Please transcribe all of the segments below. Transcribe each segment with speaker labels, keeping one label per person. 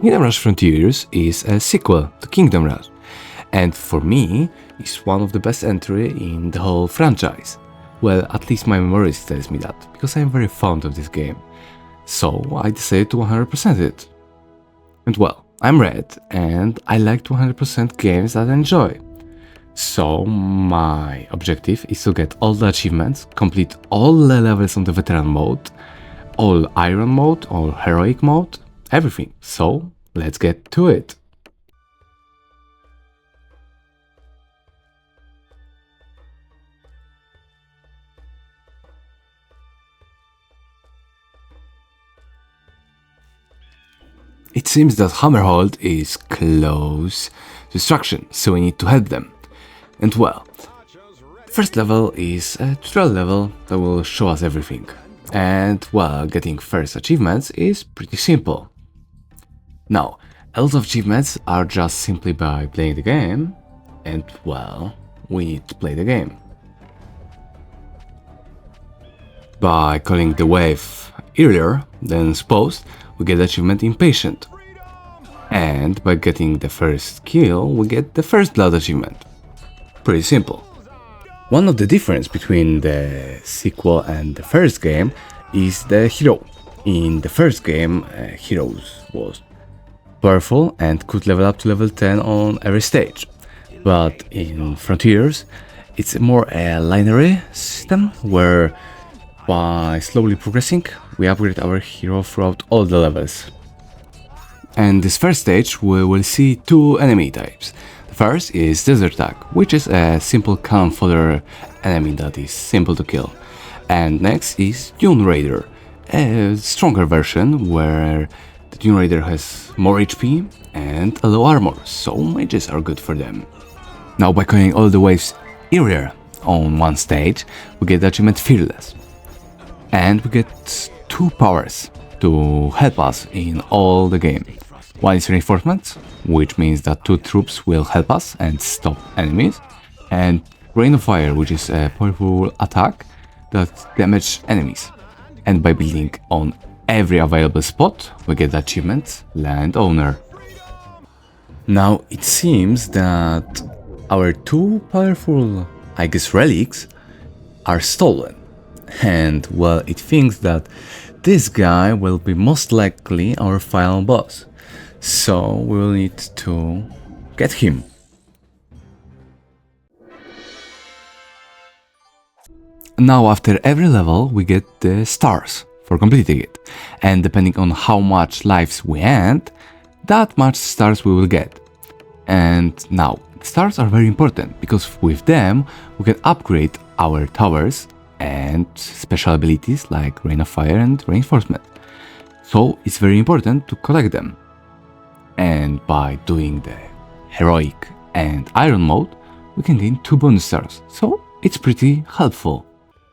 Speaker 1: Kingdom Rush Frontiers is a sequel to Kingdom Rush, and for me, it's one of the best entry in the whole franchise. Well, at least my memories tells me that, because I'm very fond of this game. So I decided to 100% it. And well, I'm Red, and I like to 100% games that I enjoy. So my objective is to get all the achievements, complete all the levels on the veteran mode, all iron mode, all heroic mode, everything. So let's get to it. It seems that Hammerhold is close to destruction, so we need to help them. And well, first level is a tutorial level that will show us everything. And well, getting first achievements is pretty simple. Now, a lot of achievements are just simply by playing the game, and well, we need to play the game. By calling the wave earlier than supposed, we get the achievement Impatient. And by getting the first kill, we get the first blood achievement. Pretty simple. One of the difference between the sequel and the first game is the hero. In the first game, heroes was powerful and could level up to level 10 on every stage. But in Frontiers, it's more a linear system where by slowly progressing, we upgrade our hero throughout all the levels. And this first stage we will see two enemy types. The first is Desert Tag, which is a simple cannon fodder enemy that is simple to kill. And next is Dune Raider, a stronger version where the Dune Raider has more HP and a low armor, so mages are good for them. Now by killing all the waves earlier on one stage, we get the achievement Fearless. And we get two powers to help us in all the game. One is Reinforcements, which means that two troops will help us and stop enemies, and Rain of Fire, which is a powerful attack that damages enemies. And by building on every available spot, we get the achievement Landowner. Now it seems that our two powerful, I guess, relics are stolen. And well, it thinks that this guy will be most likely our final boss. So we will need to get him. Now after every level we get the stars for completing it. And depending on how much lives we end, that much stars we will get. And now, stars are very important because with them we can upgrade our towers and special abilities like Rain of Fire and Reinforcement. So it's very important to collect them. And by doing the Heroic and Iron mode, we can gain 2 bonus stars, so it's pretty helpful.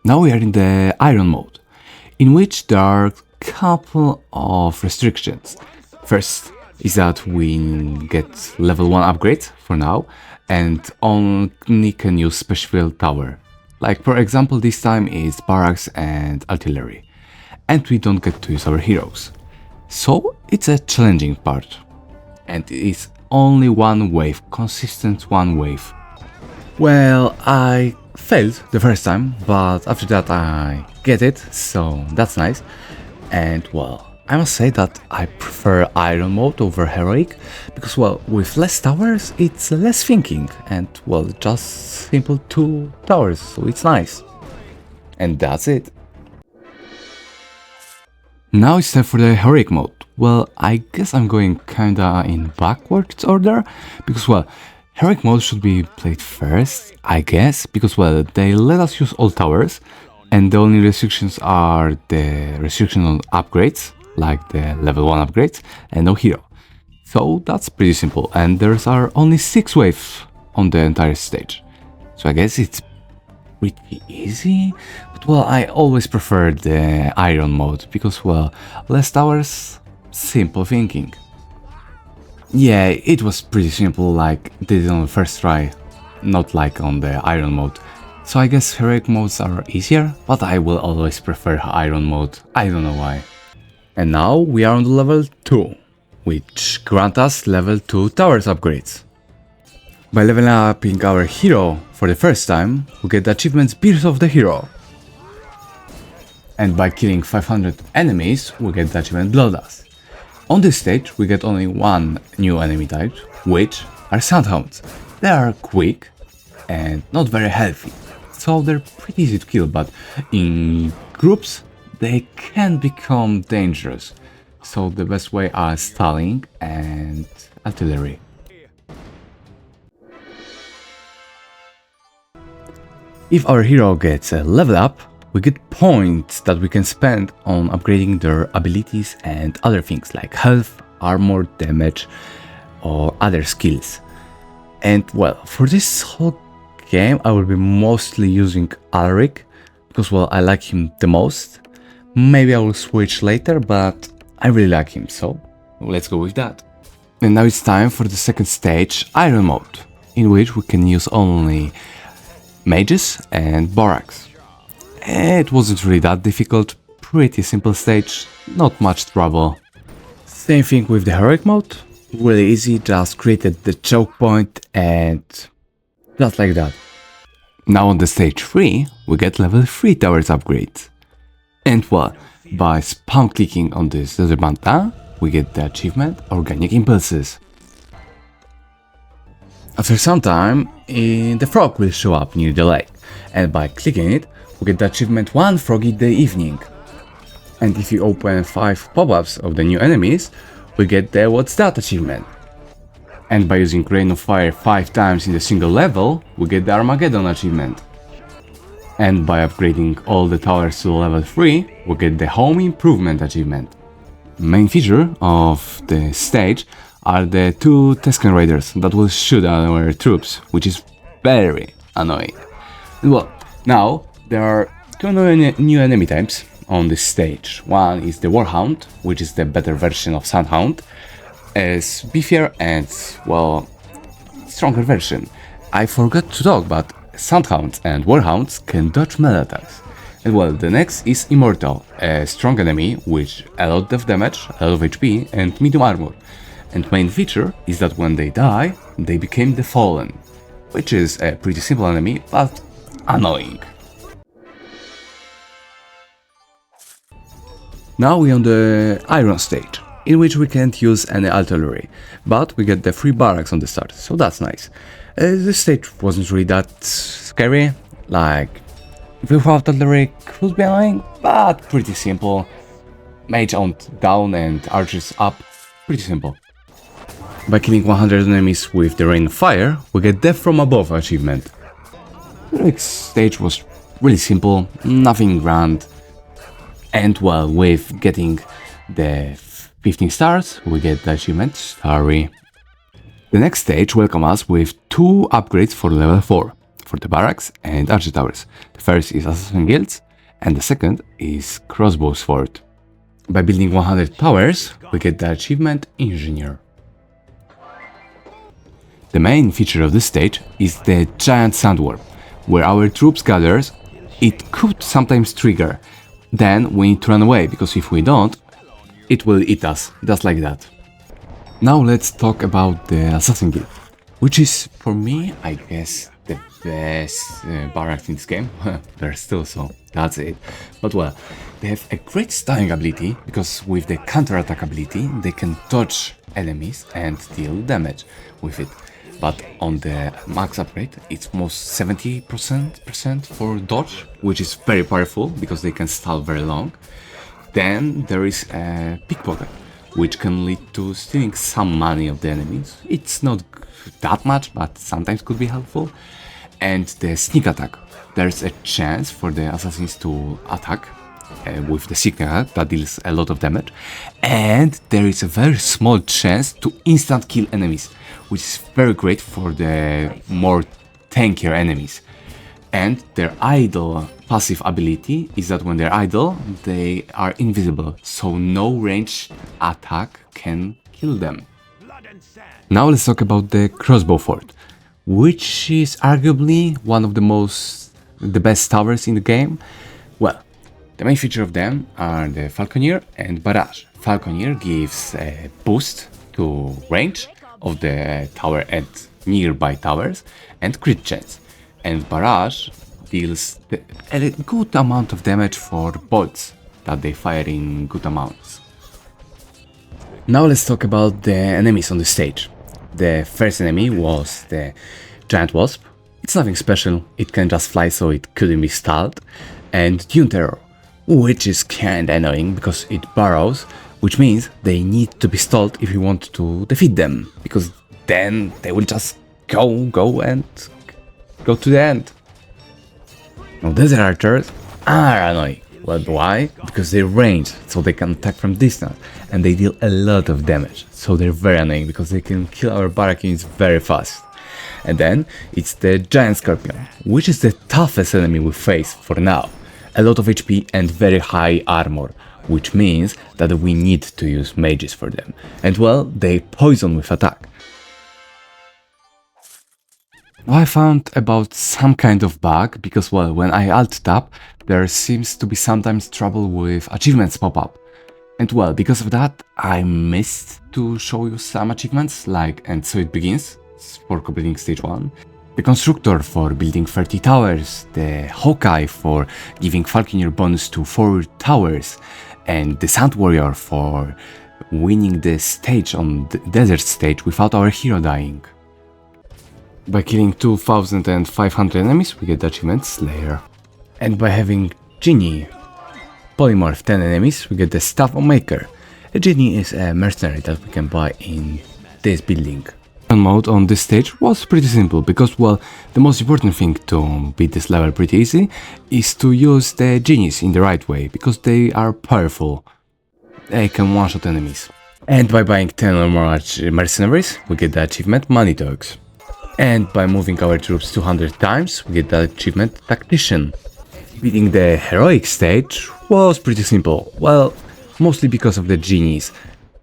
Speaker 1: Now we are in the Iron mode, in which there are a couple of restrictions. First is that we get level 1 upgrade for now, and only can use special tower. Like for example, this time is barracks and artillery, and we don't get to use our heroes. So it's a challenging part, and it is only one wave, consistent one wave. Well, I failed the first time, but after that I get it, so that's nice. And well, I must say that I prefer Iron mode over Heroic, because well, with less towers it's less thinking, and well, just simple 2 towers, so it's nice. And that's it. Now it's time for the Heroic mode. Well, I guess I'm going kinda in backwards order, because well, Heroic mode should be played first, I guess, because well, they let us use all towers, and the only restrictions are the restriction on upgrades, like the level 1 upgrades, and no hero. So that's pretty simple, and there are only 6 waves on the entire stage. So I guess it's pretty easy, but well, I always prefer the Iron mode, because well, less towers, simple thinking. Yeah, it was pretty simple, like did it on the first try, not like on the Iron mode. So I guess Heroic modes are easier, but I will always prefer Iron mode, I don't know why. And now we are on the level 2. which grant us level 2 towers upgrades. By leveling up our hero for the first time, we get the achievement Spears of the Hero. And by killing 500 enemies, we get the achievement Bloodlust. On this stage, we get only one new enemy type, which are Sandhounds. They are quick and not very healthy, so they're pretty easy to kill, but in groups, they can become dangerous. So the best way are stalling and artillery. If our hero gets a level up, we get points that we can spend on upgrading their abilities and other things like health, armor, damage, or other skills. And well, for this whole game I will be mostly using Alaric, because well, I like him the most. Maybe I will switch later, but I really like him, so let's go with that. And now it's time for the second stage, Iron Mode, in which we can use only mages and barracks. It wasn't really that difficult, pretty simple stage, not much trouble. Same thing with the heroic mode, really easy, just created the choke point and just like that. Now on the stage 3, we get level 3 towers upgrades. And well, by spam clicking on this desert manta, we get the achievement Organic Impulses. After some time, the frog will show up near the lake, and by clicking it, we get the achievement One Frog in the Evening. And if you open 5 pop-ups of the new enemies, we get the What's That achievement. And by using Rain of Fire 5 times in a single level, we get the Armageddon achievement. And by upgrading all the towers to level 3, we get the Home Improvement achievement. Main feature of the stage are the 2 Tusken Raiders that will shoot at our troops, which is very annoying. Well, now there are 2 new enemy types on this stage. One is the Warhound, which is the better version of Sandhound, as beefier and, well, stronger version. I forgot to talk, but Sandhounds and Warhounds can dodge melee attacks. And well, the next is Immortal, a strong enemy with a lot of damage, a lot of HP and medium armor. And main feature is that when they die, they become the Fallen, which is a pretty simple enemy, but annoying. Now we're on the Iron stage, in which we can't use any artillery, but we get the 3 barracks on the start, so that's nice. This stage wasn't really that scary, like without artillery could be annoying, but pretty simple. Mage on down and archers up, pretty simple. By killing 100 enemies with the Rain of Fire, we get Death from Above achievement. The next stage was really simple, nothing grand. And well, with getting the 15 stars, we get the achievement Starry. The next stage welcomes us with 2 upgrades for level 4, for the barracks and archer towers. The first is Assassin Guilds, and the second is Crossbow Sword. By building 100 towers, we get the achievement Engineer. The main feature of this stage is the giant sandworm, where our troops gather. It could sometimes trigger, then we need to run away, because if we don't, it will eat us, just like that. Now let's talk about the Assassin Guild, which is, for me, I guess, the best barracks in this game. They're still so, that's it. But well, they have a great stunning ability, because with the counter-attack ability, they can dodge enemies and deal damage with it. But on the max upgrade, it's most 70% for dodge, which is very powerful, because they can stall very long. Then there is a pickpocket, which can lead to stealing some money of the enemies. It's not that much, but sometimes could be helpful. And the sneak attack. There's a chance for the assassins to attack with the sneak attack that deals a lot of damage. And there is a very small chance to instant kill enemies, which is very great for the more tankier enemies. And their idle passive ability is that when they're idle, they are invisible, so no ranged attack can kill them. Now let's talk about the Crossbow Fort, which is arguably one of the best towers in the game. Well, the main feature of them are the Falconeer and Barrage. Falconeer gives a boost to range of the tower and nearby towers, and crit chance. And barrage deals a good amount of damage for bolts that they fire in good amounts. Now let's talk about the enemies on the stage. The first enemy was the giant wasp. It's nothing special, it can just fly, so it couldn't be stalled. And Dune Terror, which is kinda annoying because it burrows, which means they need to be stalled if you want to defeat them, because then they will just go to the end. Now desert archers are annoying. Well, why? Because they range, so they can attack from distance, and they deal a lot of damage, so they're very annoying because they can kill our barrack units very fast. And then it's the giant scorpion, which is the toughest enemy we face for now. A lot of HP and very high armor, which means that we need to use mages for them. And well, they poison with attack. I found about some kind of bug, because well, when I alt tab, there seems to be sometimes trouble with achievements pop up. And well, because of that, I missed to show you some achievements, like And So It Begins, for completing stage 1, the Constructor for building 30 towers, the Hawkeye for giving Falconer bonus to 4 towers, and the Sand Warrior for winning the stage on the desert stage without our hero dying. By killing 2500 enemies, we get the achievement Slayer. And by having Genie polymorph 10 enemies, we get the Staff of Maker. A Genie is a mercenary that we can buy in this building. Mode on this stage was pretty simple, because well, the most important thing to beat this level pretty easy is to use the genies in the right way, because they are powerful. They can one-shot enemies. And by buying 10 or more mercenaries, we get the achievement Money Dogs. And by moving our troops 200 times, we get the achievement Tactician. Beating the heroic stage was pretty simple, well, mostly because of the genies.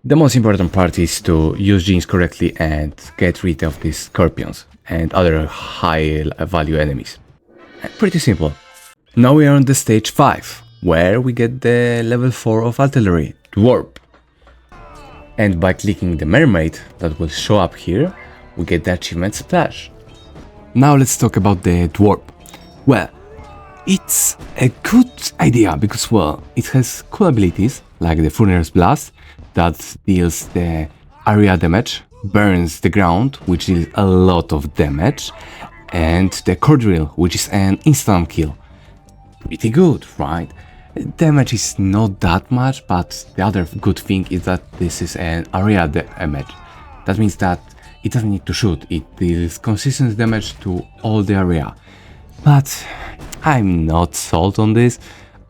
Speaker 1: The most important part is to use genies correctly and get rid of these scorpions and other high value enemies. Pretty simple. Now we are on the stage 5, where we get the level 4 of artillery, Dwarf. And by clicking the mermaid that will show up here, we get the achievement Splash. Now let's talk about the Dwarf. Well, it's a good idea because well, it has cool abilities like the Furnace Blast, that deals the area damage, burns the ground, which deals a lot of damage, and the Core Drill, which is an instant kill. Pretty good, right? Damage is not that much, but the other good thing is that this is an area damage. That means that it doesn't need to shoot, it deals consistent damage to all the area. But I'm not sold on this,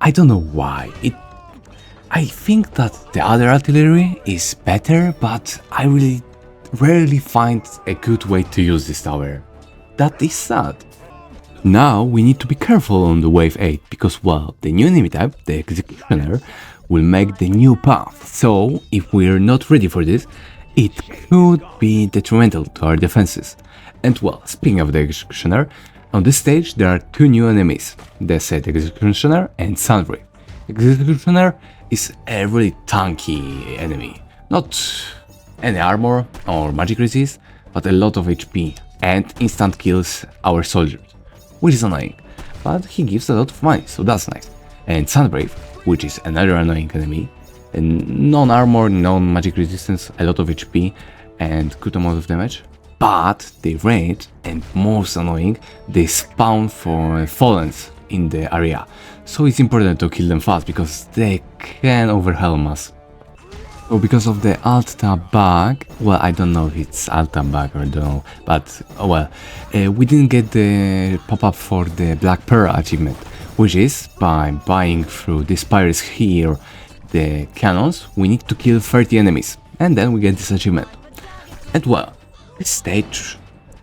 Speaker 1: I don't know why. I think that the other artillery is better, but I really rarely find a good way to use this tower. That is sad. Now we need to be careful on the wave 8, because well, the new enemy type, the Executioner, will make the new path, so if we're not ready for this, it could be detrimental to our defenses. And well, speaking of the Executioner, on this stage there are 2 new enemies, the Set Executioner and Sunray. Executioner is a really tanky enemy, not any armor or magic resist, but a lot of HP and instant kills our soldiers, which is annoying, but he gives a lot of money, so that's nice. And Sunbrave, which is another annoying enemy, non-armor, non-magic resistance, a lot of HP and good amount of damage, but they range, and most annoying, they spawn for Fallens in the area, so it's important to kill them fast because they can overwhelm us. So because of the alt tab bug, well, I don't know if it's alt tab bug or no, but well, we didn't get the pop-up for the Black Pearl achievement, which is by buying through these pirates here the cannons, we need to kill 30 enemies, and then we get this achievement. And well, this stage,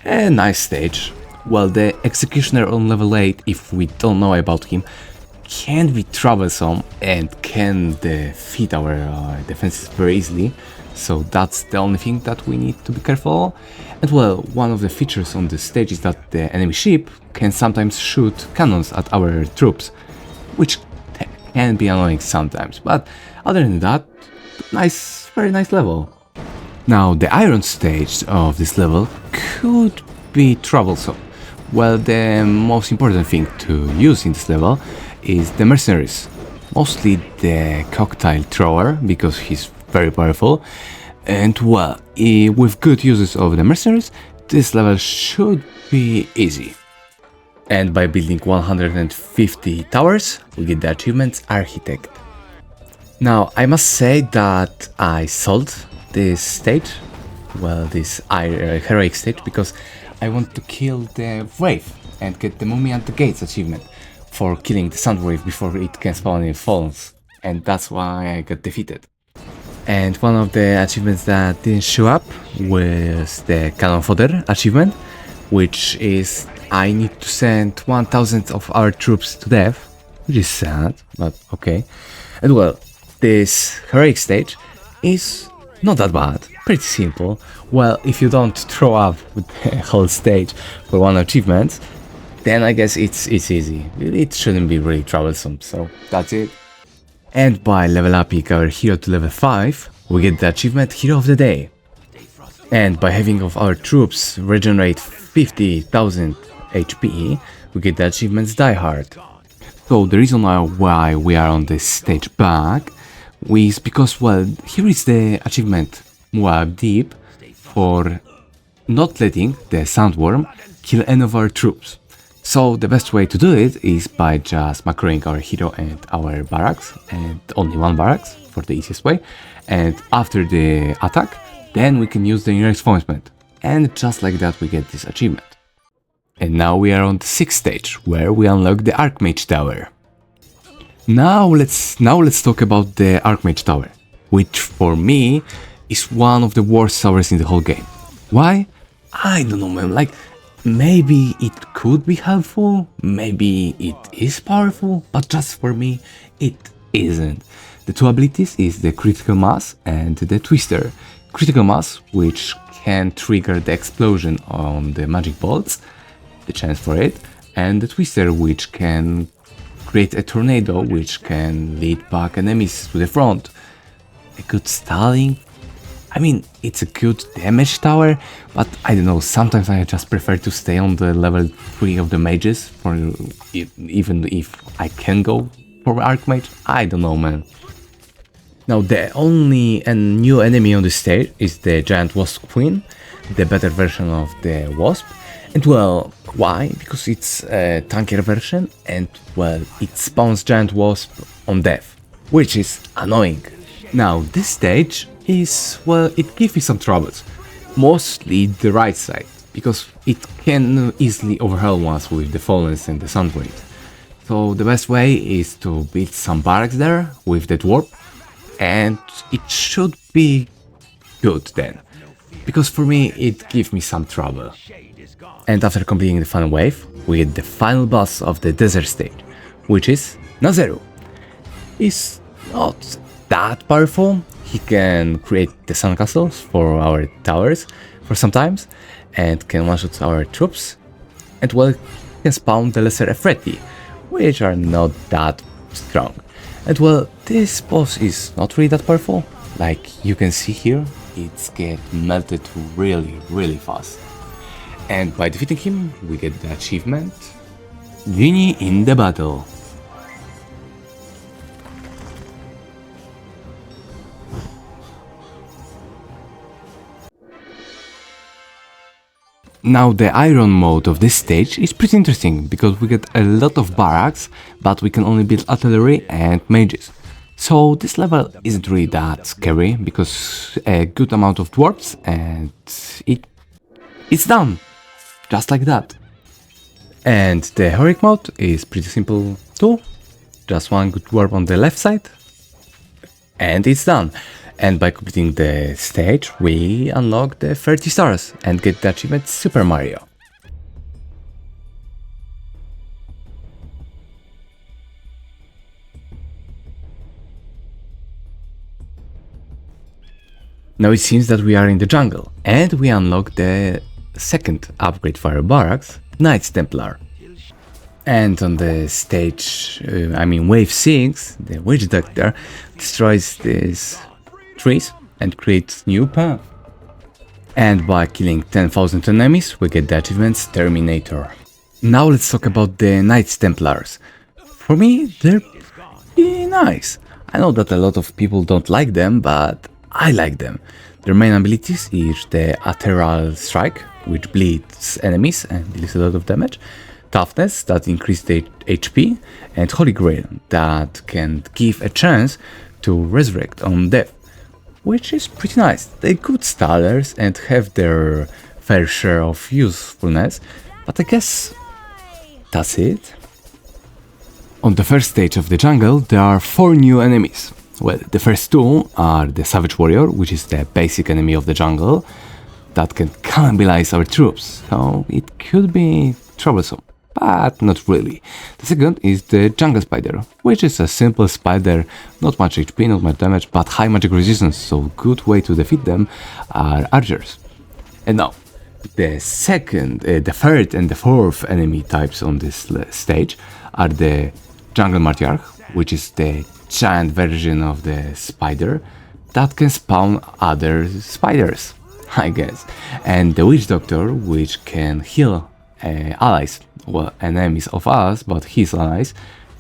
Speaker 1: a nice stage. Well, the Executioner on level 8, if we don't know about him, can be troublesome and can defeat our defenses very easily, so that's the only thing that we need to be careful. And well, one of the features on this stage is that the enemy ship can sometimes shoot cannons at our troops, which can be annoying sometimes, but other than that, nice, very nice level. Now, the iron stage of this level could be troublesome. Well, the most important thing to use in this level is the mercenaries. Mostly the cocktail thrower, because he's very powerful. And well, with good uses of the mercenaries, this level should be easy. And by building 150 towers, we get the achievement Architect. Now, I must say that I sold this stage, well, this heroic stage, because I want to kill the wave and get the Mummy at the Gates achievement for killing the Sound Wave before it can spawn in Falls, and that's why I got defeated. And one of the achievements that didn't show up was the Cannon Fodder achievement, which is I need to send 1000 of our troops to death, which is sad, but okay. And well, this heroic stage is not that bad, pretty simple. Well, if you don't throw up with the whole stage for one achievement, then I guess it's easy. It shouldn't be really troublesome, so that's it. And by level upping our hero to level 5, we get the achievement Hero of the Day. And by having of our troops regenerate 50,000 HP, we get the achievements Die Hard. So the reason why we are on this stage back is because, well, here is the achievement Muab Deep for not letting the Sandworm kill any of our troops. So the best way to do it is by just macroing our hero and our barracks, and only one barracks for the easiest way, and after the attack, then we can use the reinforcement, and just like that we get this achievement. And now we are on the 6th stage, where we unlock the Archmage Tower. Now let's talk about the Archmage Tower, which for me is one of the worst towers in the whole game. Why? I don't know, man, like, maybe it could be helpful, maybe it is powerful, but just for me, it isn't. The two abilities is the Critical Mass and the Twister. Critical Mass, which can trigger the explosion on the magic bolts, the chance for it, and the Twister, which can create a tornado, which can lead back enemies to the front. A good stalling. I mean, it's a good damage tower, but I don't know, sometimes I just prefer to stay on the level 3 of the mages, for even if I can go for Archmage, I don't know, man. Now, the only new enemy on this stage is the Giant Wasp Queen, the better version of the Wasp. And well, why? Because it's a tankier version, and well, it spawns Giant Wasp on death, which is annoying. Now, this stage is, well, it gives me some troubles. Mostly the right side, because it can easily overhaul ones with the Fallens and the Sandwind. So the best way is to build some barracks there with the Dwarf, and it should be good then. Because for me, it gives me some trouble. And after completing the final wave, we get the final boss of the desert stage, which is Nazeru. He's not that powerful. He can create the sun castles for our towers for some times, and can one-shot our troops, and well, can spawn the lesser Efreti, which are not that strong. And well, this boss is not really that powerful. Like you can see here, it's get melted really fast. And by defeating him, we get the achievement Genie in the Battle. Now, the iron mode of this stage is pretty interesting, because we get a lot of barracks, but we can only build artillery and mages. So this level isn't really that scary, because a good amount of dwarfs and it's done, just like that. And the heroic mode is pretty simple too, just one good dwarf on the left side, and it's done. And by completing the stage, we unlock the 30 stars and get the achievement Super Mario. Now it seems that we are in the jungle, and we unlock the second upgrade for our barracks, Knights Templar. And on the stage, wave 6, the Witch Doctor destroys these trees and creates new path. And by killing 10,000 enemies, we get the achievements Terminator. Now let's talk about the Knights Templars. For me, they're pretty nice. I know that a lot of people don't like them, but I like them. Their main abilities is the Atheral Strike, which bleeds enemies and deals a lot of damage, Toughness, that increases the HP, and Holy Grail, that can give a chance to resurrect on death, which is pretty nice. They're good stallers and have their fair share of usefulness, but I guess that's it. On the first stage of the jungle, there are 4 new enemies. Well, the first 2 are the Savage Warrior, which is the basic enemy of the jungle, that can cannibalize our troops, so it could be troublesome, but not really. The second is the Jungle Spider, which is a simple spider, not much HP, not much damage, but high magic resistance, so good way to defeat them are archers. And now, the third and the fourth enemy types on this stage are the Jungle Matriarch, which is the giant version of the spider that can spawn other spiders, I guess, and the Witch Doctor, which can heal allies, well, enemies of us, but his allies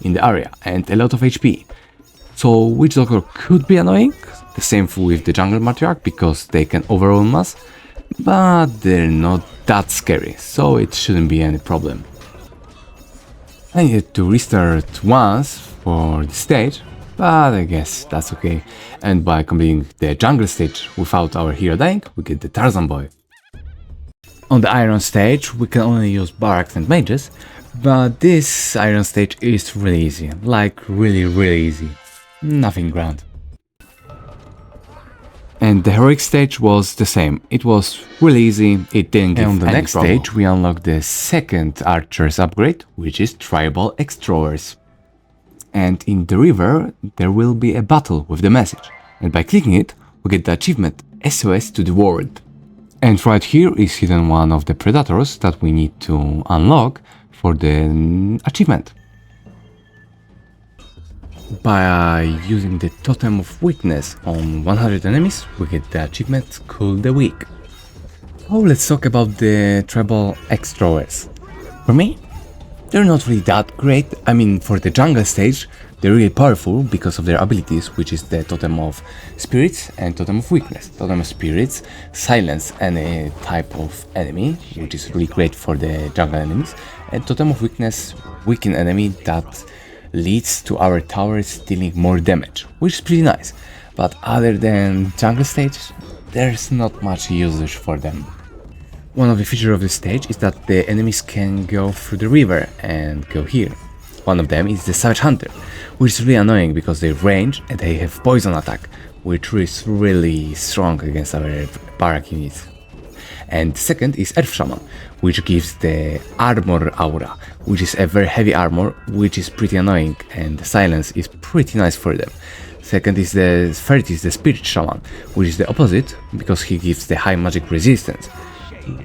Speaker 1: in the area, and a lot of HP. So Witch Doctor could be annoying, the same with the Jungle Matriarch, because they can overwhelm us, but they're not that scary, so it shouldn't be any problem. I needed to restart once for the stage, but I guess that's okay. And by completing the jungle stage without our hero dying, we get the Tarzan boy. On the iron stage, we can only use barracks and mages, but this iron stage is really easy, like really easy. Nothing grand. And the heroic stage was the same. It was really easy, it didn't give any trouble. And on the next stage we unlock the second archer's upgrade, which is Tribal Extrovers. And in the river there will be a battle with the message. And by clicking it, we get the achievement SOS to the world. And right here is hidden one of the predators that we need to unlock for the achievement. By using the Totem of Weakness on 100 enemies, we get the achievement Cool the Weak. So let's talk about the Tribal Extrovers. For me, they're not really that great. I mean, for the jungle stage, they're really powerful because of their abilities, which is the Totem of Spirits and Totem of Weakness. Totem of Spirits silence any type of enemy, which is really great for the jungle enemies, and Totem of Weakness weaken enemy that leads to our towers dealing more damage, which is pretty nice. But other than jungle stage, there's not much usage for them. One of the features of this stage is that the enemies can go through the river and go here. One of them is the Savage Hunter, which is really annoying because they range and they have poison attack, which is really strong against our barrack units. And second is Earth Shaman, which gives the Armor Aura, which is a very heavy armor, which is pretty annoying, and the silence is pretty nice for them. Third is the Spirit Shaman, which is the opposite, because he gives the high magic resistance,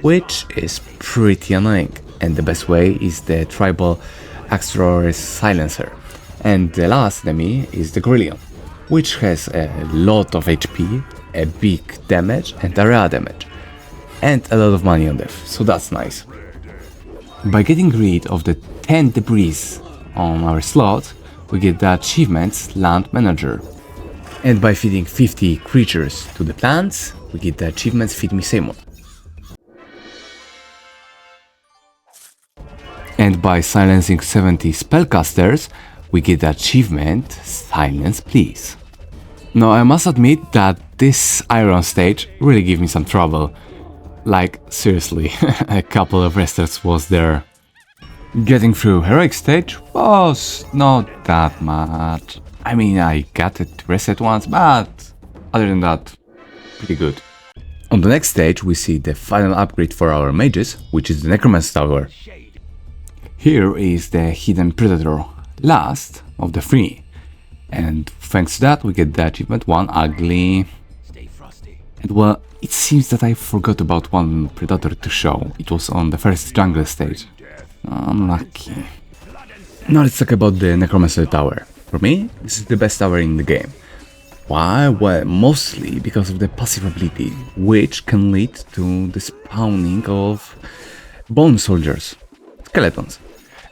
Speaker 1: which is pretty annoying, and the best way is the Tribal Extrovers Silencer. And the last enemy is the Grillion, which has a lot of HP, a big damage and area damage, and a lot of money on death, so that's nice. By getting rid of the 10 debris on our slot, we get the achievements Land Manager. And by feeding 50 creatures to the plants, we get the achievements Feed Me Seymour. And by silencing 70 spellcasters, we get the achievement Silence Please. Now I must admit that this iron stage really gave me some trouble. Like, seriously, a couple of restarts was there. Getting through heroic stage was not that much. I mean, I got it to reset once, but other than that, pretty good. On the next stage we see the final upgrade for our mages, which is the Necromancer Tower. Here is the Hidden Predator, last of the 3. And thanks to that we get the achievement One Ugly. And well, it seems that I forgot about one predator to show. It was on the first jungle stage. Unlucky. Now let's talk about the Necromancer Tower. For me, this is the best tower in the game. Why? Well, mostly because of the passive ability, which can lead to the spawning of bone soldiers, skeletons.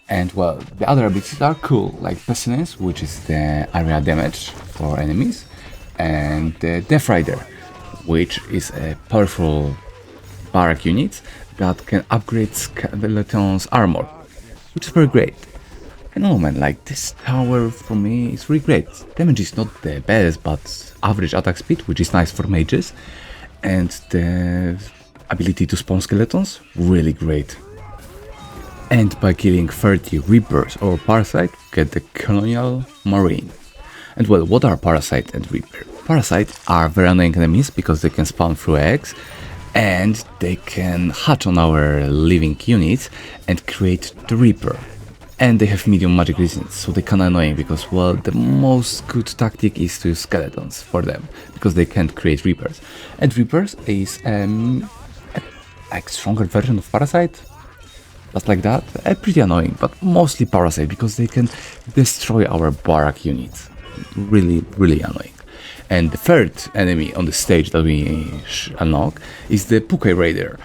Speaker 1: And well, the other abilities are cool, like Pestilence, which is the area damage for enemies, and the Death Rider, which is a powerful barrack unit that can upgrade skeletons' armor, which is very great. And oh man, like this tower for me is really great. Damage is not the best, but average attack speed, which is nice for mages, and the ability to spawn skeletons, really great. And by killing 30 Reapers or Parasite, get the Colonial Marine. And well, what are Parasite and Reaper? Parasite are very annoying enemies because they can spawn through eggs, and they can hatch on our living units and create the Reaper. And they have medium magic resistance, so they're kinda annoying because, well, the most good tactic is to use skeletons for them, because they can't create Reapers. And Reapers is a like stronger version of Parasite, just like that. Pretty annoying, but mostly Parasite, because they can destroy our barrack units. Really, really annoying. And the third enemy on the stage that we unlock is the Puke Raider.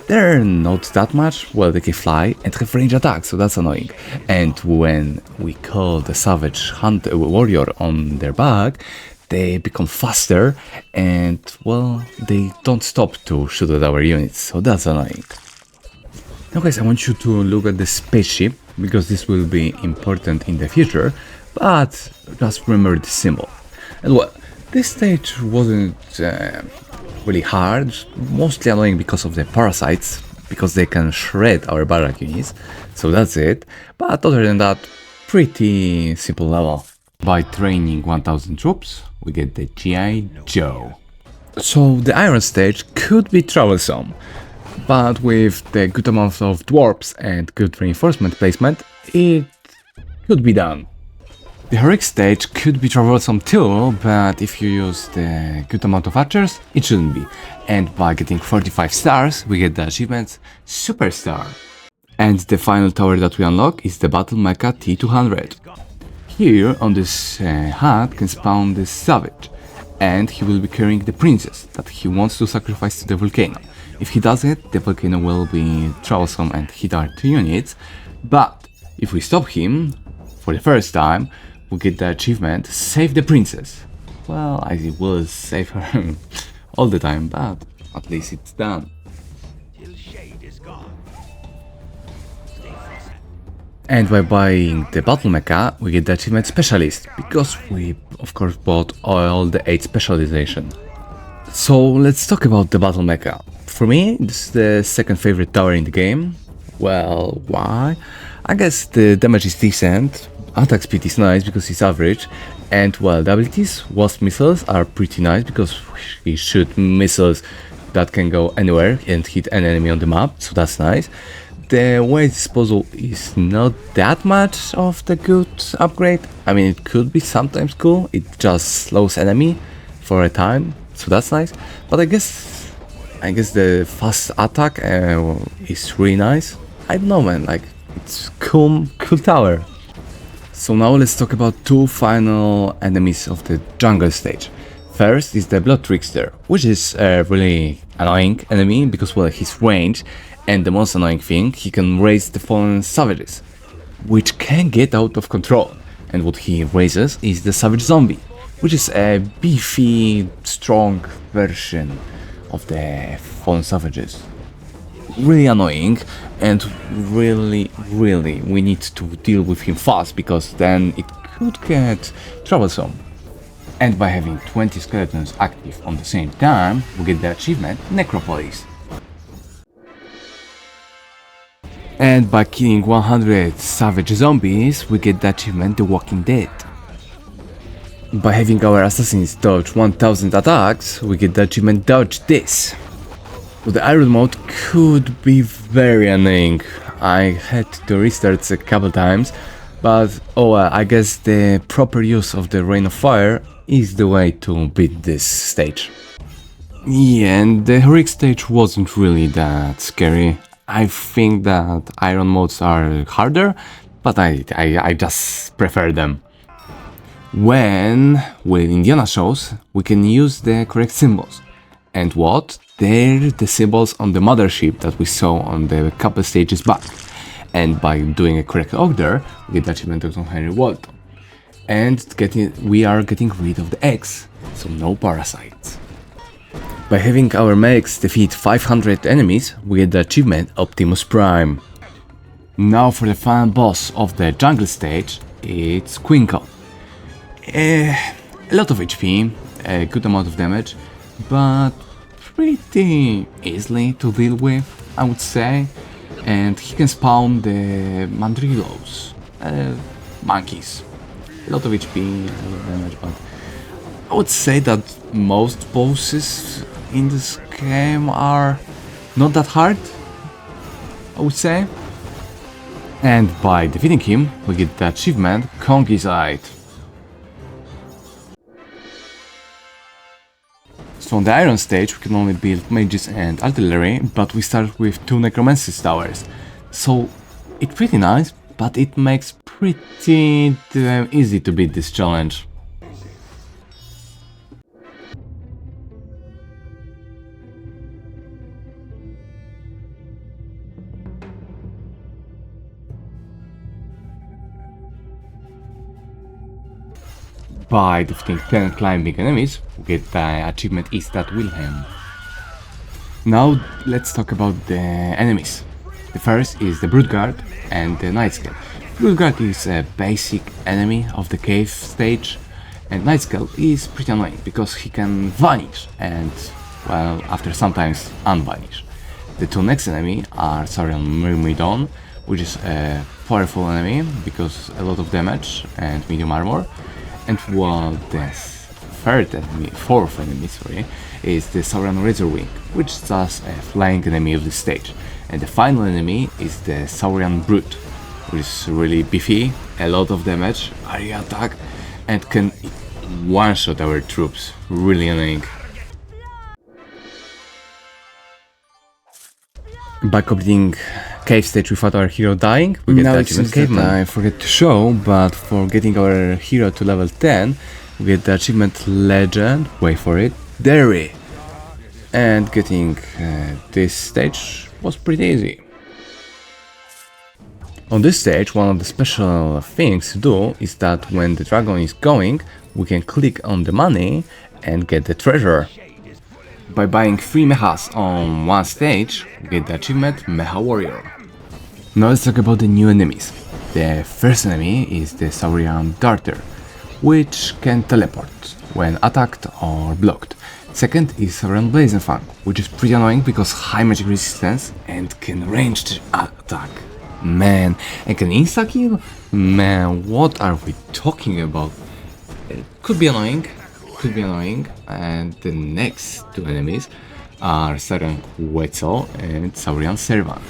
Speaker 1: They're not that much, well, they can fly and have range attacks, so that's annoying. And when we call the savage warrior on their back, they become faster and, well, they don't stop to shoot at our units, so that's annoying. Now guys, I want you to look at the spaceship, because this will be important in the future, but just remember the symbol. And well, this stage wasn't really hard, mostly annoying because of the parasites, because they can shred our barrack units, so that's it. But other than that, pretty simple level. By training 1000 troops, we get the G.I. Joe. So the iron stage could be troublesome, but with the good amount of dwarfs and good reinforcement placement, it could be done. The heroic stage could be troublesome too, but if you use the good amount of archers, it shouldn't be. And by getting 45 stars, we get the achievement Superstar. And the final tower that we unlock is the Battle Mecha T200. Here on this hut can spawn the Savage, and he will be carrying the princess that he wants to sacrifice to the volcano. If he does it, the volcano will be troublesome and hit our 2 units, but if we stop him for the first time, we get the achievement Save the Princess. Well, I will save her all the time, but at least it's done. And by buying the Battle Mecha, we get the achievement Specialist, because we of course bought all the 8 specialization. So let's talk about the Battle Mecha. For me, this is the second favorite tower in the game. Well, why? I guess the damage is decent, attack speed is nice because it's average, and well, the abilities, Wasp missiles, are pretty nice because we shoot missiles that can go anywhere and hit an enemy on the map, so that's nice. The weight disposal is not that much of the good upgrade. I mean, it could be sometimes cool, it just slows enemy for a time, so that's nice. But I guess the fast attack is really nice. I don't know, man, like, it's cool tower. So now let's talk about 2 final enemies of the jungle stage. First is the Blood Trickster, which is a really annoying enemy because, well, his range, and the most annoying thing, he can raise the fallen savages, which can get out of control. And what he raises is the Savage Zombie, which is a beefy, strong version of the fallen savages. Really annoying, and really we need to deal with him fast, because then it could get troublesome. And by having 20 skeletons active on the same time, we get the achievement Necropolis. And by killing 100 savage zombies, we get the achievement The Walking Dead. By having our assassins dodge 1000 attacks, we get the achievement Dodge This. So the iron mode could be very annoying. I had to restart a couple times, but I guess the proper use of the Rain of Fire is the way to beat this stage. Yeah, and the heroic stage wasn't really that scary. I think that iron modes are harder, but I just prefer them. When Indiana shows, we can use the correct symbols. And what? They're the symbols on the mothership that we saw on the couple stages back. And by doing a correct order, we get the achievement of Henry Walton. And we are getting rid of the eggs, so no parasites. By having our mechs defeat 500 enemies, we get the achievement Optimus Prime. Now for the final boss of the jungle stage, it's Quinkle. A lot of HP, a good amount of damage, but pretty easily to deal with, I would say. And he can spawn the mandrillos, monkeys. A lot of HP, a lot of damage, but I would say that most bosses in this game are not that hard, I would say. And by defeating him, we get the achievement Conquisite. So on the Iron stage we can only build mages and artillery, but we start with 2 necromancy towers. So it's pretty nice, but it makes pretty damn easy to beat this challenge. By defeating 10 climbing enemies, we get the achievement Is That Wilhelm. Now let's talk about the enemies. The first is the Brute Guard and the Night Scale. Brute Guard is a basic enemy of the cave stage, and Night Scale is pretty annoying because he can vanish and, well, after sometimes unvanish. The 2 next enemy are Saurian Myrmidon, which is a powerful enemy because a lot of damage and medium armor. And while the fourth enemy, is the Saurian Razorwing, which is thus a flying enemy of the stage. And the final enemy is the Saurian Brute, which is really beefy, a lot of damage, area attack, and can one-shot our troops, really annoying. By completing cave stage without our hero dying, we get the achievement Caveman. I forget to show, but for getting our hero to level 10, we get the achievement Legend, wait for it, Dairy. And getting this stage was pretty easy. On this stage, one of the special things to do is that when the dragon is going, we can click on the money and get the treasure. By buying 3 mechas on one stage, we get the achievement Mecha Warrior. Now let's talk about the new enemies. The first enemy is the Saurian Darter, which can teleport when attacked or blocked. Second is Saurian Blazenfang, which is pretty annoying because high magic resistance and can ranged attack. Man, and can insta-kill? Man, what are we talking about? It could be annoying. And the next 2 enemies are Saurian Quetzal and Saurian Servant.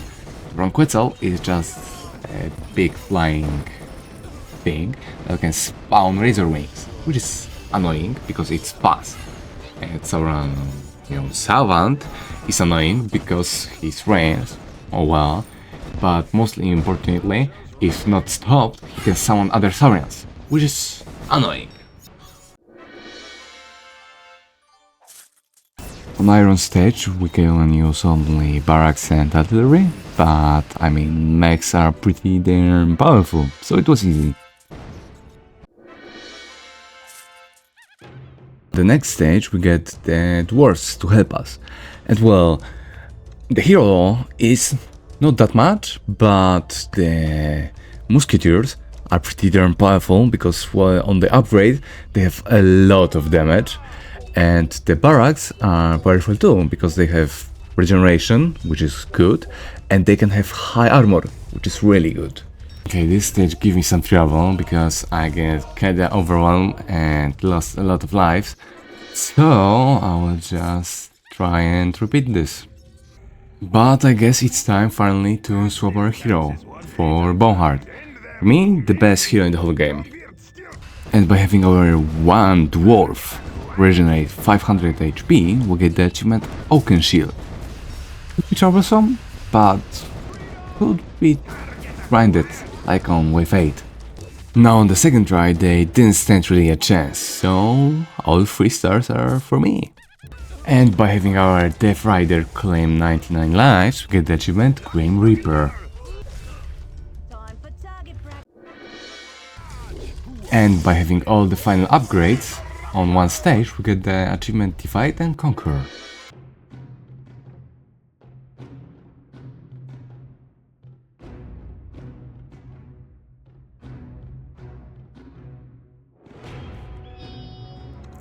Speaker 1: Saurian Quetzal is just a big flying thing that can spawn razor wings, which is annoying because it's fast. And Saurian Servant is annoying because he's ranged, oh well, but mostly importantly, if not stopped, he can summon other Saurians, which is annoying. On Iron stage, we can use only barracks and artillery, but I mean, mechs are pretty damn powerful, so it was easy. The next stage, we get the dwarves to help us. And well, the hero is not that much, but the musketeers are pretty darn powerful because well, on the upgrade, they have a lot of damage. And the barracks are powerful too, because they have regeneration, which is good, and they can have high armor, which is really good. Okay, this stage gives me some trouble, because I get kinda overwhelmed and lost a lot of lives, so I will just try and repeat this. But I guess it's time finally to swap our hero for Boneheart. For me, the best hero in the whole game. And by having our one dwarf regenerate 500 HP, we get the achievement Oaken Shield. Could be troublesome, but could be grinded like on Wave 8. Now on the second try they didn't stand really a chance, so all 3 stars are for me. And by having our Death Rider claim 99 lives, we get the achievement Grim Reaper. And by having all the final upgrades on one stage, we get the achievement Divide and Conquer.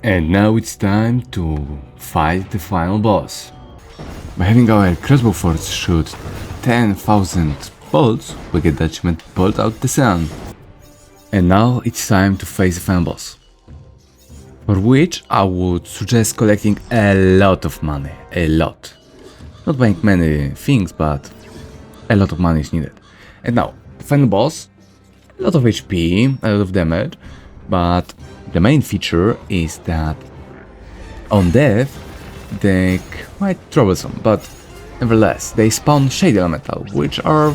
Speaker 1: And now it's time to fight the final boss. By having our crossbow force shoot 10,000 bolts, we get the achievement Bolt Out the Sun. And now it's time to face the final boss. For which I would suggest collecting a lot of money, a lot. Not buying many things, but a lot of money is needed. And now, the final boss, a lot of HP, a lot of damage, but the main feature is that on death they're quite troublesome, but nevertheless they spawn shade elemental, which are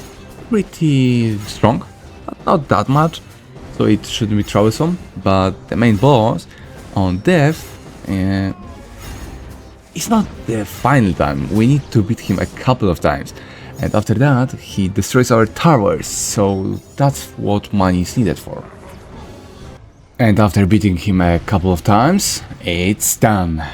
Speaker 1: pretty strong, but not that much, so it shouldn't be troublesome. But the main boss on death it's not the final time, we need to beat him a couple of times, and after that he destroys our towers, so that's what money is needed for. And after beating him a couple of times, it's done.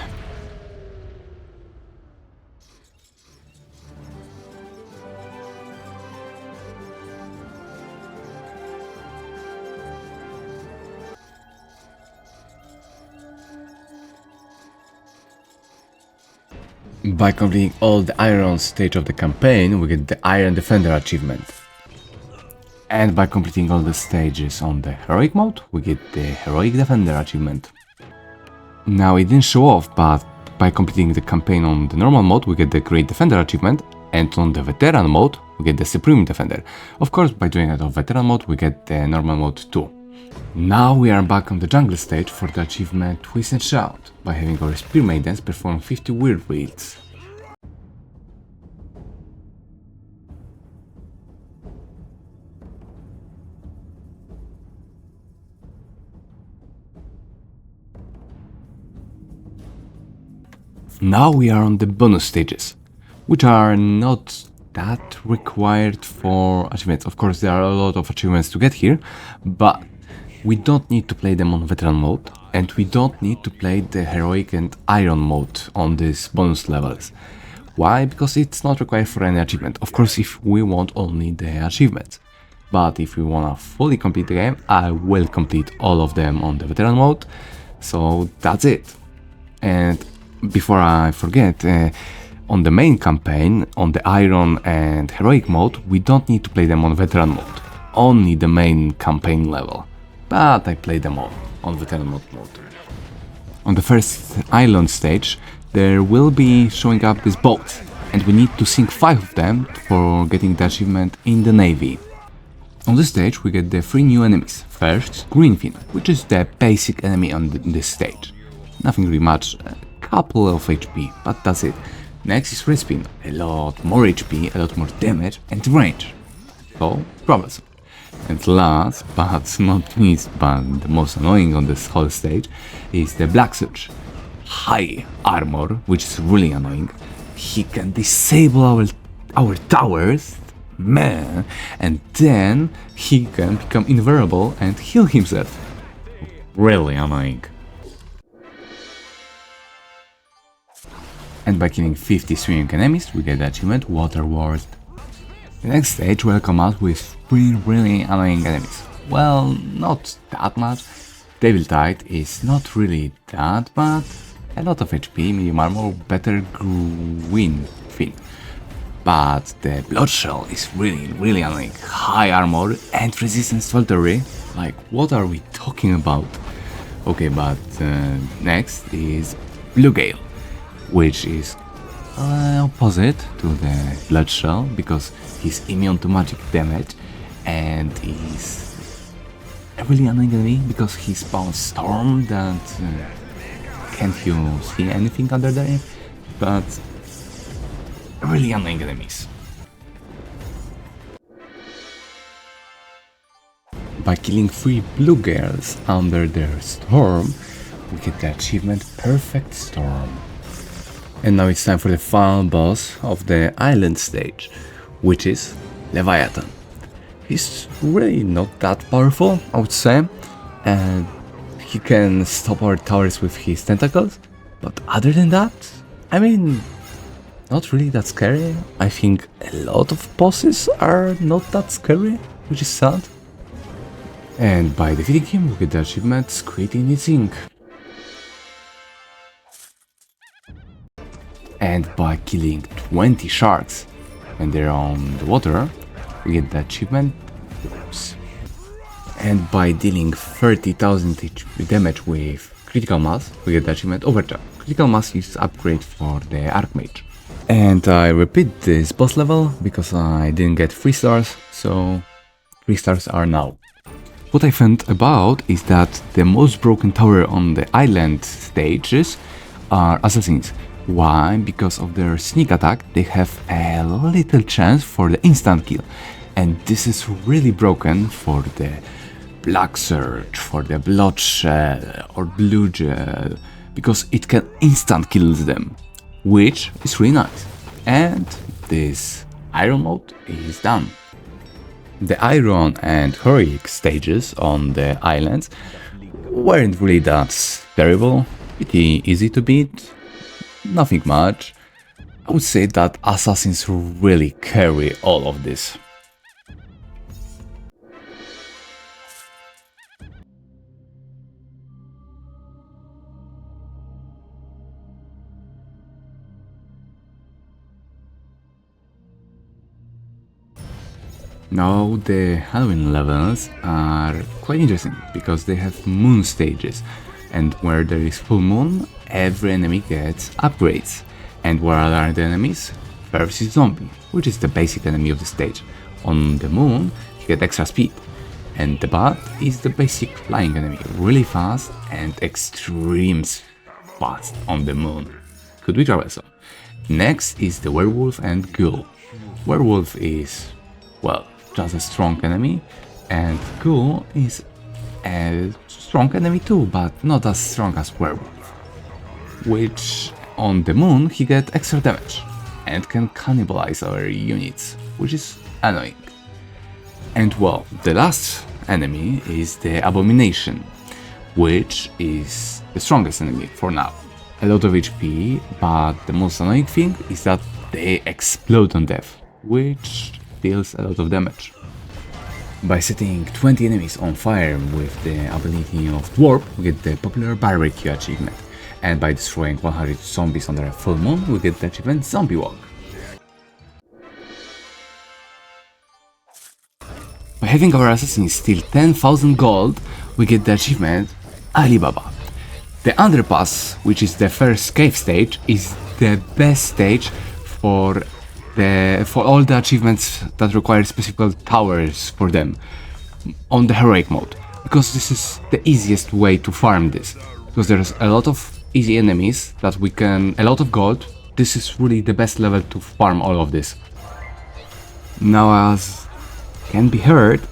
Speaker 1: By completing all the Iron stage of the campaign, we get the Iron Defender achievement. And by completing all the stages on the Heroic mode, we get the Heroic Defender achievement. Now it didn't show off, but by completing the campaign on the normal mode, we get the Great Defender achievement, and on the Veteran mode, we get the Supreme Defender. Of course, by doing it on Veteran mode, we get the normal mode too. Now we are back on the Jungle stage for the achievement Twist and Shout, by having our Spear Maidens perform 50 weird builds. Now we are on the bonus stages, which are not that required for achievements. Of course, there are a lot of achievements to get here, but we don't need to play them on Veteran mode, and we don't need to play the Heroic and Iron mode on these bonus levels. Why? Because it's not required for any achievement. Of course, if we want only the achievements. But if we wanna fully complete the game, I will complete all of them on the Veteran mode, so that's it. And before I forget, on the main campaign, on the Iron and Heroic mode, we don't need to play them on Veteran mode, only the main campaign level. But I played them all on Veteran mode. On the first island stage, there will be showing up these boats, and we need to sink 5 of them for getting the achievement in the Navy. On this stage, we get the 3 new enemies. First, Greenfin, which is the basic enemy on this stage. Nothing really much. Couple of HP, but that's it. Next is Respin, a lot more HP, a lot more damage and range. So, troublesome. And last, but not least, but the most annoying on this whole stage, is the Black Suit. High armor, which is really annoying. He can disable our towers, man, and then he can become invulnerable and heal himself. Really annoying. And by killing 50 swimming enemies, we get the achievement Waterworld. The next stage will come out with 3 really annoying enemies. Well, not that much. Devil Tide is not really that bad. A lot of HP, medium armor, better green fin. But the Bloodshell is really annoying. High armor and resistance to artillery. Like, what are we talking about? Okay, but next is Bluegale, which is opposite to the Bloodshell because he's immune to magic damage, and he's a really annoying enemy because he spawns Storm that can't you see anything under there, but really annoying enemies. by killing 3 blue girls under their storm, we get the achievement Perfect Storm. And now it's time for the final boss of the island stage, which is Leviathan. He's really not that powerful, I would say, and he can stop our towers with his tentacles, but other than that, I mean, not really that scary. I think a lot of bosses are not that scary, which is sad. And by defeating him, we get the achievement Creating its ink. And by killing 20 sharks when they're on the water, we get the achievement Oops. And by dealing 30,000 HP damage with critical mass, we get the achievement Overcharge. Critical mass is upgrade for the Archmage. And I repeat this boss level because I didn't get 3 stars, so 3 stars are now. What I found about is that the most broken tower on the island stages are assassins. Why? Because of their sneak attack, they have a little chance for the instant kill. And this is really broken for the Black Surge, for the Bloodshed or Blue Gel, because it can instant kill them, which is really nice. And this Iron mode is done. The Iron and Heroic stages on the islands weren't really that terrible, pretty easy to beat, nothing much. I would say that assassins really carry all of this. Now the Halloween levels are quite interesting because they have moon stages, and where there is full moon, every enemy gets upgrades, and where are the enemies? First is zombie, which is the basic enemy of the stage. On the moon, you get extra speed, and the bat is the basic flying enemy, really fast and extreme fast on the moon. Could be troublesome. Next is the werewolf and ghoul. Werewolf is, well, just a strong enemy, and ghoul is a strong enemy too, but not as strong as werewolf. Which on the moon he gets extra damage and can cannibalize our units, which is annoying. And well, the last enemy is the Abomination, which is the strongest enemy for now. A lot of HP, but the most annoying thing is that they explode on death, which deals a lot of damage. By setting 20 enemies on fire with the ability of Dwarf, we get the popular barbecue achievement, and by destroying 100 zombies under a full moon, we get the achievement Zombie Walk. By having our assassins steal 10,000 gold, we get the achievement Alibaba. The Underpass, which is the first cave stage, is the best stage for all the achievements that require specific towers for them on the heroic mode, because this is the easiest way to farm this, because there's a lot of easy enemies that we can, a lot of gold. This is really the best level to farm all of this. Now, as can be heard,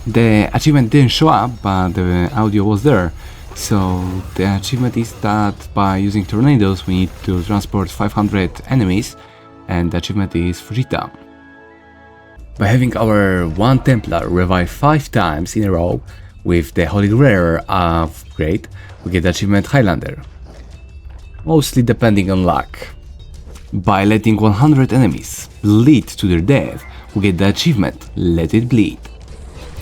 Speaker 1: the achievement didn't show up, but the audio was there. So the achievement is that by using tornadoes we need to transport 500 enemies, and the achievement is Fujita. By having our one Templar revive 5 times in a row with the Holy Rare upgrade, we get the achievement Highlander, mostly depending on luck. By letting 100 enemies bleed to their death, we get the achievement Let It Bleed.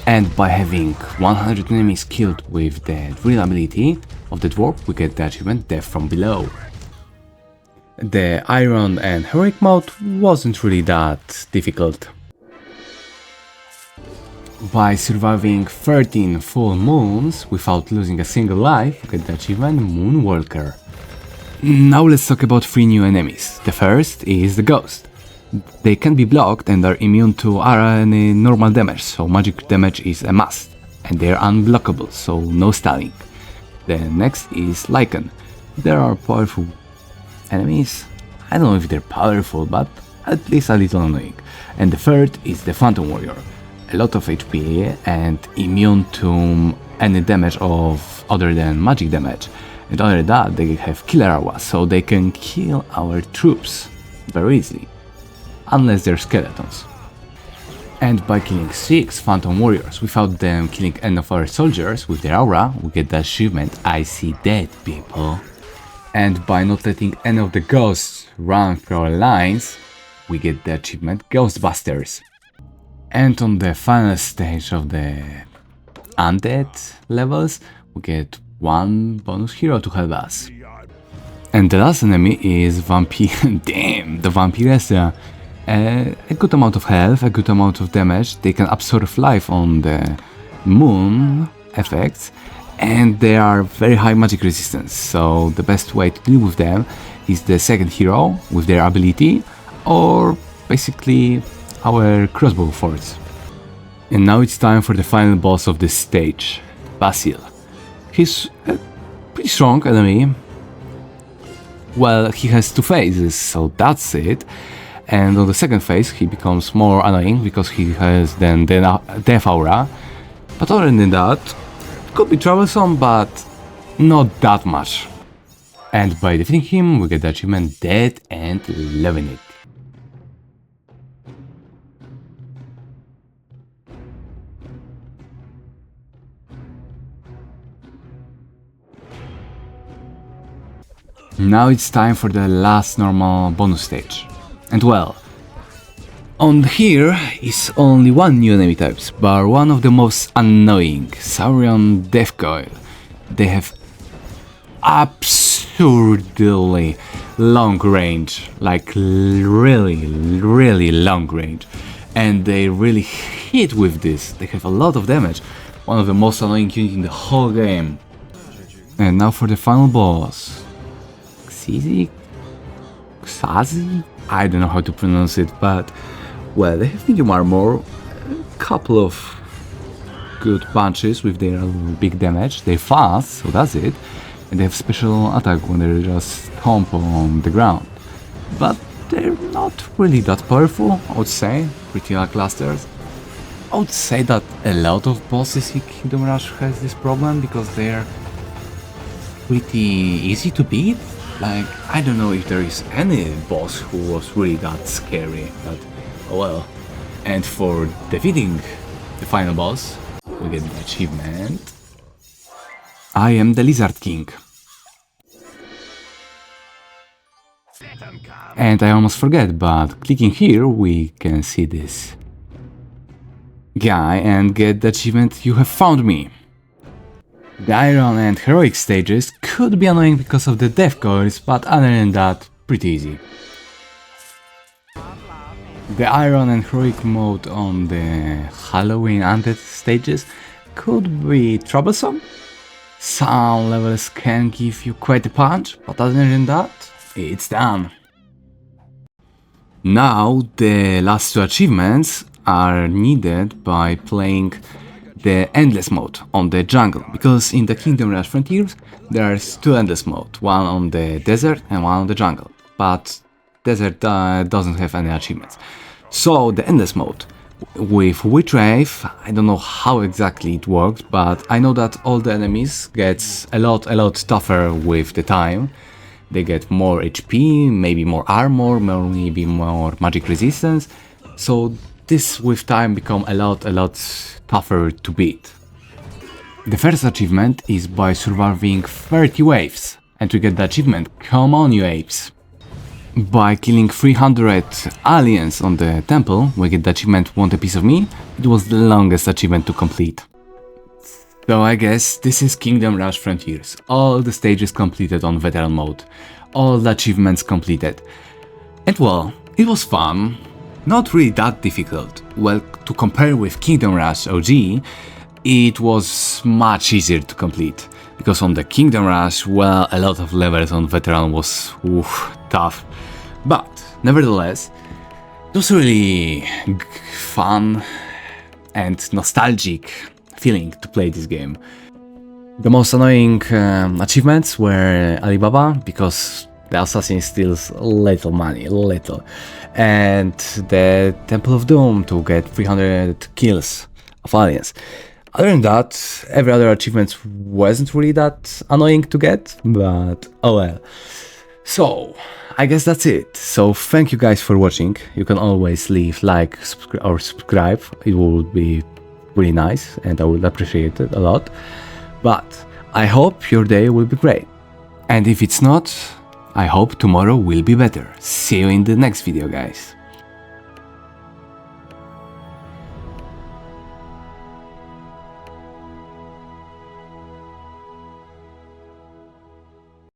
Speaker 1: And by having 100 enemies killed with the drill ability of the dwarf, we get the achievement Death from Below. The Iron and Heroic mode wasn't really that difficult. By surviving 13 full moons without losing a single life, we get the achievement Moonwalker. Now let's talk about 3 new enemies. The first is the Ghost. They can be blocked and are immune to any normal damage, so magic damage is a must. And they are unblockable, so no stunning. The next is Lycan. There are powerful enemies. I don't know if they're powerful, but at least a little annoying. And the third is the Phantom Warrior. a lot of HP and immune to any damage of other than magic damage. And other than that, they have killer aura, so they can kill our troops very easily, unless they're skeletons. And by killing 6 Phantom Warriors without them killing any of our soldiers with their aura, we get the achievement I see dead people. And by not letting any of the ghosts run through our lines, we get the achievement Ghostbusters. And on the final stage of the Undead levels, we get one bonus hero to help us. And the last enemy is Vampire. Damn, the Vampires. A good amount of health, a good amount of damage. They can absorb life on the moon effects, and they are very high magic resistance. So the best way to deal with them is the second hero with their ability, or basically our crossbow force. And now it's time for the final boss of this stage, Basil. He's a pretty strong enemy. Well, he has 2 phases, so that's it. And on the second phase he becomes more annoying because he has then the death aura. But other than that, it could be troublesome, but not that much. And by defeating him, we get the achievement Dead and Loving It. Now it's time for the last normal bonus stage. And well, on here is only one new enemy types, but one of the most annoying, Saurian Deathcoil. They have absurdly long range, like really long range, and they really hit with this. They have a lot of damage, one of the most annoying units in the whole game. And now for the final boss, Xazi? I don't know how to pronounce it, but well, they have medium armor, a couple of good punches with their big damage, they're fast, so that's it, and they have special attack when they just stomp on the ground. But they're not really that powerful, I would say, pretty lackluster. I would say that a lot of bosses in Kingdom Rush has this problem because they're pretty easy to beat. Like, I don't know if there is any boss who was really that scary, but oh well. And for defeating the final boss, we get the achievement I am the Lizard King. And I almost forget, but clicking here we can see this guy and get the achievement You Have Found Me. The Iron and Heroic stages could be annoying because of the death coils, but other than that, pretty easy. The Iron and Heroic mode on the Halloween Undead stages could be troublesome. Some levels can give you quite a punch, but other than that, it's done. Now the last 2 achievements are needed by playing the Endless mode on the jungle, because in the Kingdom Rush Frontiers there's 2 Endless mode, one on the desert and one on the jungle, but desert doesn't have any achievements. So the Endless mode with Witch Wave, I don't know how exactly it works, but I know that all the enemies gets a lot tougher with the time. They get more HP, maybe more armor, maybe more magic resistance, so this with time become a lot tougher to beat. The first achievement is by surviving 30 waves, and to get the achievement Come On You Apes. By killing 300 aliens on the temple, we get the achievement Want a Piece of Me. It was the longest achievement to complete. So I guess this is Kingdom Rush Frontiers. All the stages completed on veteran mode, all the achievements completed. And well, it was fun. Not really that difficult. Well, to compare with Kingdom Rush OG, it was much easier to complete. Because on the Kingdom Rush, well, a lot of levels on Veteran was tough. But, nevertheless, it was really fun and nostalgic feeling to play this game. The most annoying achievements were Alibaba, because The assassin steals little money, little. And the Temple of Doom to get 300 kills of aliens. Other than that, every other achievement wasn't really that annoying to get, but oh well. So, I guess that's it. So thank you guys for watching. You can always leave like or subscribe. It would be really nice and I would appreciate it a lot. But I hope your day will be great. And if it's not, I hope tomorrow will be better. See you in the next video, guys.